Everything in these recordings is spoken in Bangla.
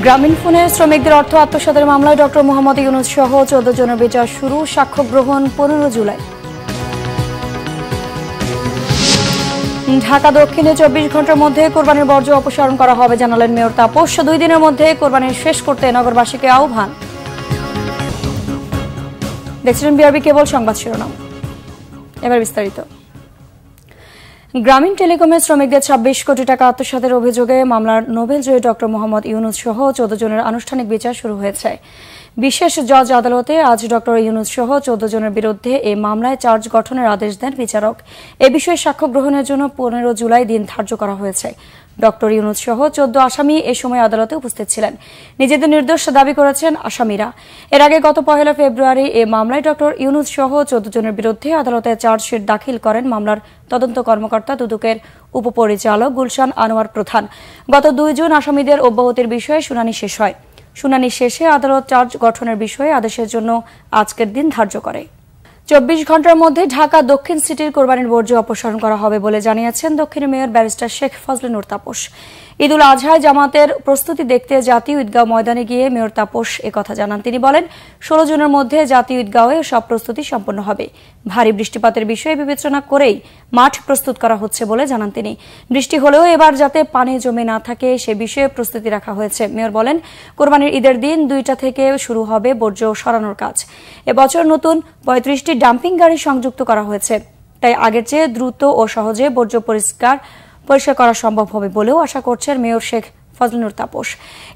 গ্রামীণ ফোনের শ্রমিকদের অর্থ আত্মসাতের মামলায় ডক্টর মোহাম্মদ ইউনূস সহ 14 জনের বিচার শুরু, সাক্ষ্য গ্রহণ 15 জুলাই। ঢাকা দক্ষিণে 24 ঘন্টার মধ্যে কোরবানির বর্জ্য অপসারণ করা হবে জানালেন মেয়র তাপস। 2 দিনের মধ্যে কোরবানি শেষ করতে নগরবাসীকে আহ্বান। দেখছিলেন বিআরবি কেবল সংবাদ শিরোনাম, এবার বিস্তারিত। গ্রামীণ টেলিকমের শ্রমিকদের 26 কোটি টাকা আত্মসাতের অভিযোগে মামলার নোবেলজয়ী ডক্টর মোহাম্মদ ইউনূস সহ 14 জনের আনুষ্ঠানিক বিচার শুরু হয়েছে। বিশেষ জজ আদালতে আজ ডক্টর ইউনূস সহ 14 জনের বিরুদ্ধে এই মামলায় চার্জ গঠনের আদেশ দেন বিচারক। এ বিষয়ে সাক্ষ্য গ্রহণের জন্য 15 জুলাই দিন ধার্য করা হয়েছে। ডক্টর ইউনূস সহ 14 আসামি এ সময় আদালতে উপস্থিত ছিলেন। নিজেদের নির্দোষ দাবি করেছেন আসামিরা। এর আগে গত 1 ফেব্রুয়ারি এ মামলায় ডক্টর ইউনূস সহ 14 জনের বিরুদ্ধে আদালতে চার্জশিট দাখিল করেন মামলার তদন্ত কর্মকর্তা দুদকের উপপরিচালক গুলশান আনোয়ার প্রধান। গত 2 জুন আসামিদের অব্যাহতির বিষয়ে শুনানি শেষ হয়। শুনানি শেষে আদালত চার্জ গঠনের বিষয়ে আদেশের জন্য আজকের দিন ধার্য করে। 24 ঘন্টার মধ্যে ঢাকা দক্ষিণ সিটির কোরবানির বর্জ্য অপসারণ করা হবে বলে জানিয়েছেন দক্ষিণের মেয়র ব্যারিস্টার শেখ ফজলে নূর তাপস। ঈদুল আজহায় জামাতের প্রস্তুতি দেখতে জাতীয় ঈদগাহ ময়দানে গিয়ে মেয়র তাপস একথা জানান। তিনি বলেন, 16 জুনের মধ্যে জাতীয় ঈদগাহে সব প্রস্তুতি সম্পন্ন হবে। ভারী বৃষ্টিপাতের বিষয়ে বিবেচনা করেই মাঠ প্রস্তুত করা হচ্ছে বলে জানান তিনি। বৃষ্টি হলেও এবার যাতে পানি জমে না থাকে সে বিষয়ে প্রস্তুতি রাখা হয়েছে। মেয়র বলেন, কোরবানির ঈদের দিন 2টা থেকে শুরু হবে বর্জ্য সরানোর কাজ। এবছর নতুন 35টি ডাম্পিং গাড়ি সংযুক্ত করা হয়েছে, তাই আগের চেয়ে দ্রুত ও সহজে বর্জ্য পরিষ্কার করা সম্ভব হবে বলেও আশা করছেন মেয়র শেখ ফজলে নূর তাপস।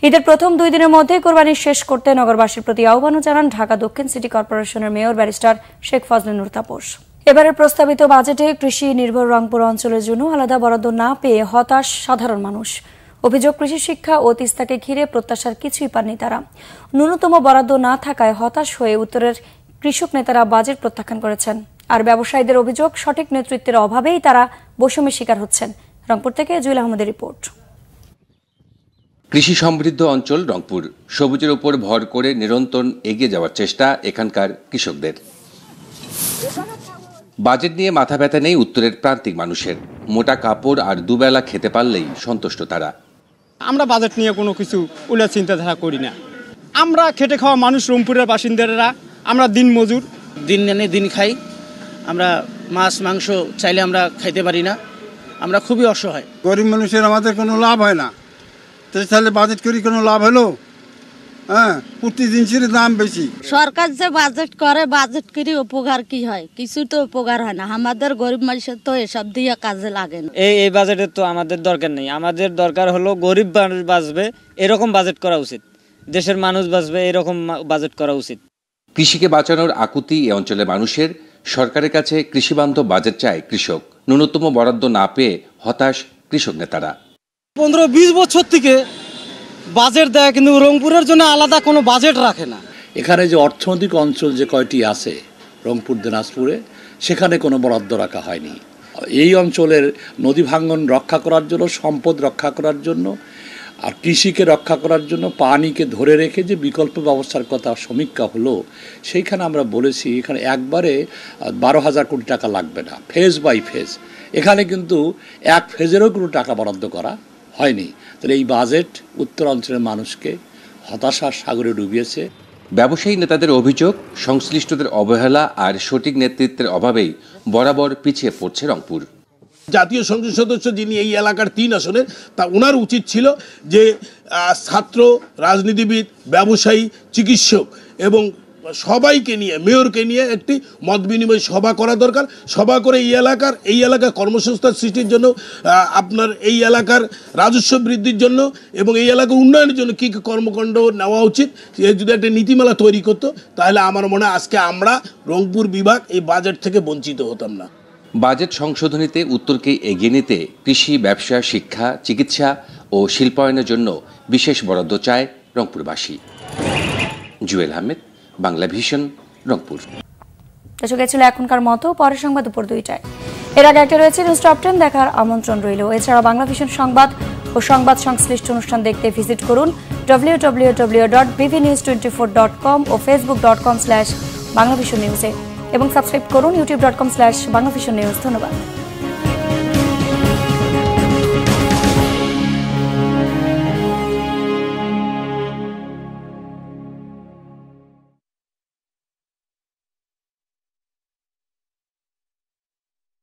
ঈদের প্রথম 2 দিনের মধ্যে কোরবানি শেষ করতে নগরবাসীর প্রতি আহ্বানও জানান ঢাকা দক্ষিণ সিটি কর্পোরেশনের মেয়র ব্যারিস্টার শেখ ফজলে নূর তাপস। এবারের প্রস্তাবিত বাজেটে কৃষি নির্ভর রংপুর অঞ্চলের জন্য আলাদা বরাদ্দ না পেয়ে হতাশ সাধারণ মানুষ। অভিযোগ, কৃষি শিক্ষা ও তিস্তাকে ঘিরে প্রত্যাশার কিছুই পাননি তারা। ন্যূনতম বরাদ্দ না থাকায় হতাশ হয়ে উত্তরের কৃষক নেতারা বাজেট প্রত্যাখ্যান করেছেন। আর ব্যবসায়ীদের অভিযোগ, সঠিক নেতৃত্বের অভাবেই তারা বৈষম্যের শিকার হচ্ছেন। রংপুর থেকে জুয়েল আহমদের রিপোর্ট। কৃষি সমৃদ্ধ অঞ্চল রংপুর, সবুজের উপর ভর করে নিরন্তর এগিয়ে যাওয়ার চেষ্টা এখানকার কৃষকদের। বাজেট নিয়ে মাথা ব্যথা নেই উত্তরের প্রান্তিক মানুষের। মোটা কাপড় আর দুবেলা খেতে পারলেই সন্তুষ্ট তারা। আমরা বাজেট নিয়ে কোনো কিছু উল্লেখ চিন্তাধারা করি না। আমরা খেটে খাওয়া মানুষ, রংপুরের বাসিন্দারা, আমরা দিন মজুর, দিন এনে দিন খাই। আমরা মাছ মাংস চাইলে আমরা খাইতে পারি না, আমরা খুবই অসহায়। গরিব মানুষের আমাদের কোনো লাভ হয় না, তাহলে বাজেট করি কোনো লাভ হলো? হ্যাঁ, প্রতি জিনিসের দাম বেশি। সরকার যে বাজেট করে, বাজেট করে উপকার কি হয়? কিছু তো উপকার হয় না। আমাদের গরিব মানুষের তো এসব দিয়ে কাজে লাগে না। এই বাজেটের তো আমাদের দরকার নেই। আমাদের দরকার হলো গরিব মানুষ বাঁচবে এরকম বাজেট করা উচিত, দেশের মানুষ বাঁচবে এরকম বাজেট করা উচিত। কৃষিকে বাঁচানোর আকুতি এ অঞ্চলের মানুষের। সরকারের কাছে কৃষিবান্ধব বাজেট চায় কৃষক। ন্যূনতম বরাদ্দ না পেয়ে হতাশ কৃষক নেতারা। 15-20 বছর থেকে বাজেট দেয়, কিন্তু রংপুরের জন্য আলাদা কোনো বাজেট রাখে না। এখানে যে অর্থনৈতিক অঞ্চল যে কয়টি আছে রংপুর দিনাজপুরে, সেখানে কোনো বরাদ্দ রাখা হয়নি। এই অঞ্চলের নদী ভাঙ্গন রক্ষা করার জন্য, সম্পদ রক্ষা করার জন্য আর কৃষিকে রক্ষা করার জন্য পানিকে ধরে রেখে যে বিকল্প ব্যবস্থার কথা সমীক্ষা হলো, সেইখানে আমরা বলেছি এখানে একবারে 12,000 কোটি টাকা লাগবে না, ফেজ বাই ফেজ। এখানে কিন্তু এক ফেজেরও কোনো টাকা বরাদ্দ করা হয়নি। তাহলে এই বাজেট উত্তরাঞ্চলের মানুষকে হতাশার সাগরে ডুবিয়েছে। ব্যবসায়ী নেতাদের অভিযোগ, সংশ্লিষ্টদের অবহেলা আর সঠিক নেতৃত্বের অভাবেই বরাবর পিছিয়ে পড়ছে রংপুর। জাতীয় সংসদ সদস্য যিনি এই এলাকার 3 আসনের, তা ওনার উচিত ছিল যে ছাত্র, রাজনীতিবিদ, ব্যবসায়ী, চিকিৎসক এবং সবাইকে নিয়ে, মেয়রকে নিয়ে একটি মত বিনিময় সভা করা দরকার। সভা করে এই এলাকার কর্মসংস্থান সৃষ্টির জন্য, আপনার এই এলাকার রাজস্ব বৃদ্ধির জন্য এবং এই এলাকার উন্নয়নের জন্য কী কী কর্মকাণ্ড নেওয়া উচিত, যদি একটা নীতিমালা তৈরি করতো, তাহলে আমার মনে হয় আজকে আমরা রংপুর বিভাগ এই বাজেট থেকে বঞ্চিত হতাম না। বাজেট সংশোধনীতে উত্তরকে এগিয়ে নিতে কৃষি, ব্যবসা, শিক্ষা, চিকিৎসা ও শিল্পায়নের জন্য বিশেষ বরাদ্দ চায় রংপুরবাসী। জুয়েল আহমেদ, বাংলা ভিশন, রংপুর। দর্শক, ছিল এখনকার মতো। পরের সংবাদ দুপুর 2টায়। এর আগে একটা রয়েছে নিউজ টপ 10, দেখার আমন্ত্রণ রইল। এছাড়া বাংলা ভিশন সংবাদ ও সংবাদ সংশ্লিষ্ট অনুষ্ঠান দেখতে ভিজিট করুন www.bvnews24.com ও facebook.com/বাংলাভিশন নিউজে এবং সাবস্ক্রাইব করুন youtube.com/বাংলাভিশন নিউজ। ধন্যবাদ।